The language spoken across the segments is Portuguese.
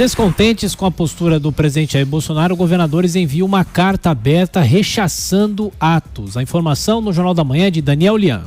Descontentes com a postura do presidente Jair Bolsonaro, governadores enviam uma carta aberta rechaçando atos. A informação no Jornal da Manhã é de Daniel Lian.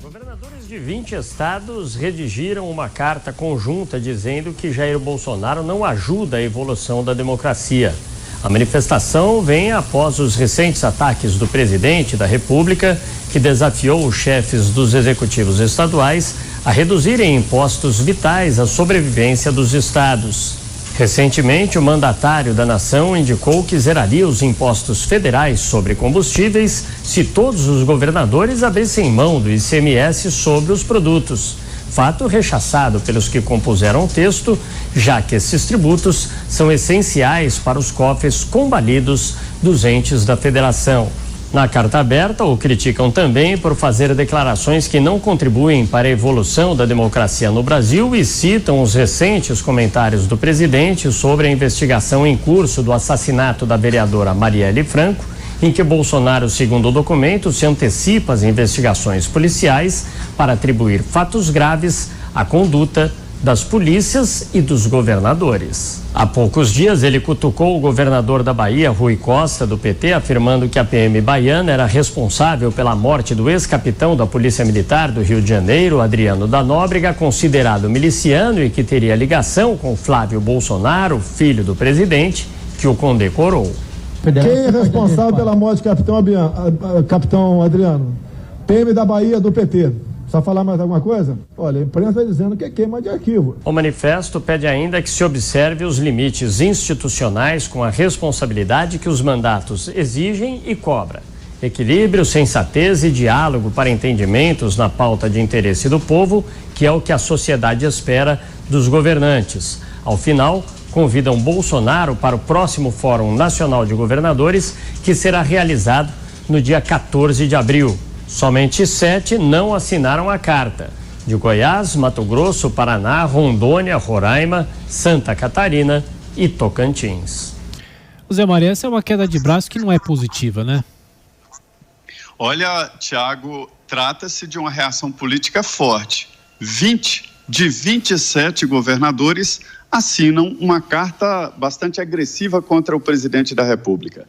Governadores de 20 estados redigiram uma carta conjunta dizendo que Jair Bolsonaro não ajuda a evolução da democracia. A manifestação vem após os recentes ataques do presidente da República, que desafiou os chefes dos executivos estaduais a reduzirem impostos vitais à sobrevivência dos estados. Recentemente, o mandatário da nação indicou que zeraria os impostos federais sobre combustíveis se todos os governadores abrissem mão do ICMS sobre os produtos. Fato rechaçado pelos que compuseram o texto, já que esses tributos são essenciais para os cofres combalidos dos entes da federação. Na carta aberta, o criticam também por fazer declarações que não contribuem para a evolução da democracia no Brasil e citam os recentes comentários do presidente sobre a investigação em curso do assassinato da vereadora Marielle Franco, em que Bolsonaro, segundo o documento, se antecipa às investigações policiais para atribuir fatos graves à conduta das polícias e dos governadores. Há poucos dias, ele cutucou o governador da Bahia, Rui Costa, do PT, afirmando que a PM baiana era responsável pela morte do ex-capitão da Polícia Militar do Rio de Janeiro, Adriano da Nóbrega, considerado miliciano e que teria ligação com Flávio Bolsonaro, filho do presidente, que o condecorou. Quem é responsável pela morte do capitão Adriano? PM da Bahia do PT. Só falar mais alguma coisa? Olha, a imprensa está dizendo que é queima de arquivo. O manifesto pede ainda que se observe os limites institucionais com a responsabilidade que os mandatos exigem e cobra. Equilíbrio, sensatez e diálogo para entendimentos na pauta de interesse do povo, que é o que a sociedade espera dos governantes. Ao final, convidam Bolsonaro para o próximo Fórum Nacional de Governadores, que será realizado no dia 14 de abril. Somente 7 não assinaram a carta: de Goiás, Mato Grosso, Paraná, Rondônia, Roraima, Santa Catarina e Tocantins. Zé Maria, essa é uma queda de braço que não é positiva, né? Olha, Tiago, trata-se de uma reação política forte. 20 de 27 governadores assinam uma carta bastante agressiva contra o presidente da República.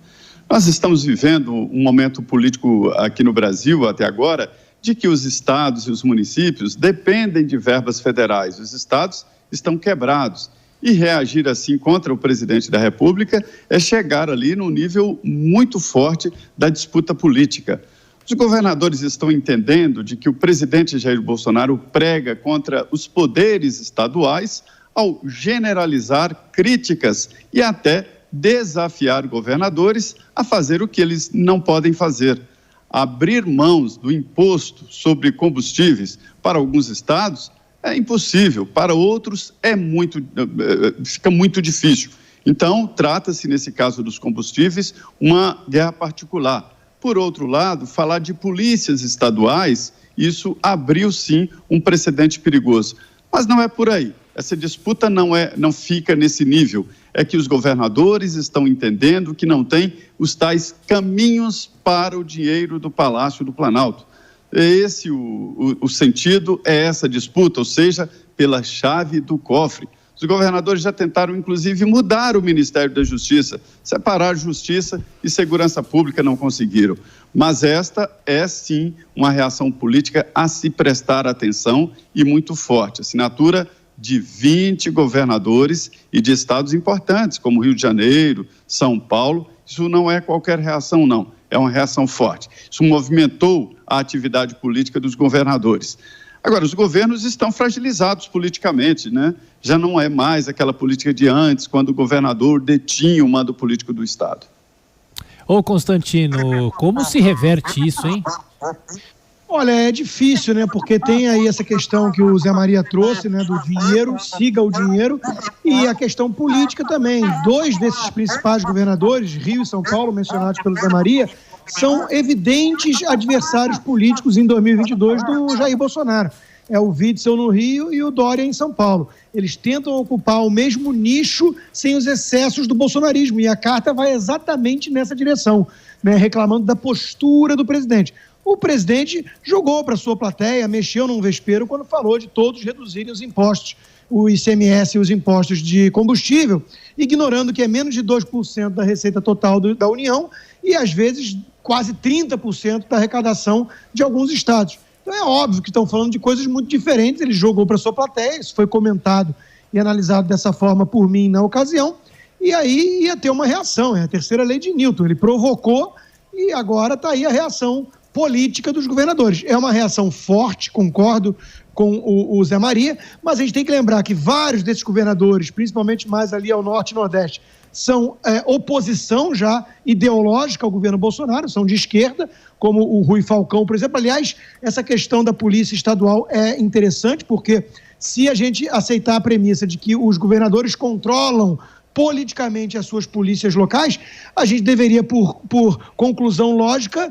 Nós estamos vivendo um momento político aqui no Brasil, até agora, de que os estados e os municípios dependem de verbas federais. Os estados estão quebrados. E reagir assim contra o presidente da República é chegar ali num nível muito forte da disputa política. Os governadores estão entendendo de que o presidente Jair Bolsonaro prega contra os poderes estaduais ao generalizar críticas e até desafiar governadores a fazer o que eles não podem fazer. Abrir mãos do imposto sobre combustíveis para alguns estados é impossível, para outros fica muito difícil. Então, trata-se, nesse caso dos combustíveis, uma guerra particular. Por outro lado, falar de polícias estaduais, isso abriu sim um precedente perigoso. Mas não é por aí. Essa disputa não fica nesse nível. É que os governadores estão entendendo que não tem os tais caminhos para o dinheiro do Palácio do Planalto. Esse o sentido é essa disputa, ou seja, pela chave do cofre. Os governadores já tentaram, inclusive, mudar o Ministério da Justiça, separar Justiça e Segurança Pública, não conseguiram. Mas esta é, sim, uma reação política a se prestar atenção e muito forte. Assinatura de 20 governadores e de estados importantes, como Rio de Janeiro, São Paulo. Isso não é qualquer reação, não. É uma reação forte. Isso movimentou a atividade política dos governadores. Agora, os governos estão fragilizados politicamente, né? Já não é mais aquela política de antes, quando o governador detinha o mando político do Estado. Ô Constantino, como se reverte isso, hein? Olha, é difícil, né? Porque tem aí essa questão que o Zé Maria trouxe, né? Do dinheiro, siga o dinheiro, e a questão política também. 2 desses principais governadores, Rio e São Paulo, mencionados pelo Zé Maria, são evidentes adversários políticos em 2022 do Jair Bolsonaro. É o Witzel no Rio e o Dória em São Paulo. Eles tentam ocupar o mesmo nicho sem os excessos do bolsonarismo, e a carta vai exatamente nessa direção, né? Reclamando da postura do presidente. O presidente jogou para sua plateia, mexeu num vespeiro quando falou de todos reduzirem os impostos o ICMS e os impostos de combustível, ignorando que é menos de 2% da receita total da União e, às vezes, quase 30% da arrecadação de alguns estados. Então, é óbvio que estão falando de coisas muito diferentes. Ele jogou para a sua plateia, isso foi comentado e analisado dessa forma por mim na ocasião, e aí ia ter uma reação, é a terceira lei de Newton. Ele provocou e agora está aí a reação política dos governadores. É uma reação forte, concordo com o Zé Maria, mas a gente tem que lembrar que vários desses governadores, principalmente mais ali ao norte e nordeste, são oposição já ideológica ao governo Bolsonaro, são de esquerda, como o Rui Falcão, por exemplo. Aliás, essa questão da polícia estadual é interessante, porque se a gente aceitar a premissa de que os governadores controlam politicamente as suas polícias locais, a gente deveria, por conclusão lógica,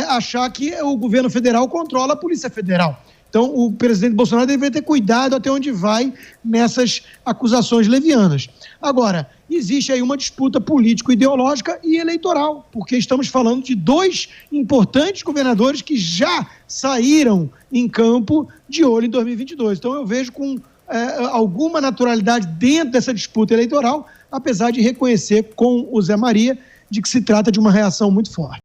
achar que o governo federal controla a Polícia Federal. Então, o presidente Bolsonaro deveria ter cuidado até onde vai nessas acusações levianas. Agora, existe aí uma disputa político-ideológica e eleitoral, porque estamos falando de dois importantes governadores que já saíram em campo de olho em 2022. Então, eu vejo com alguma naturalidade dentro dessa disputa eleitoral, apesar de reconhecer com o Zé Maria de que se trata de uma reação muito forte.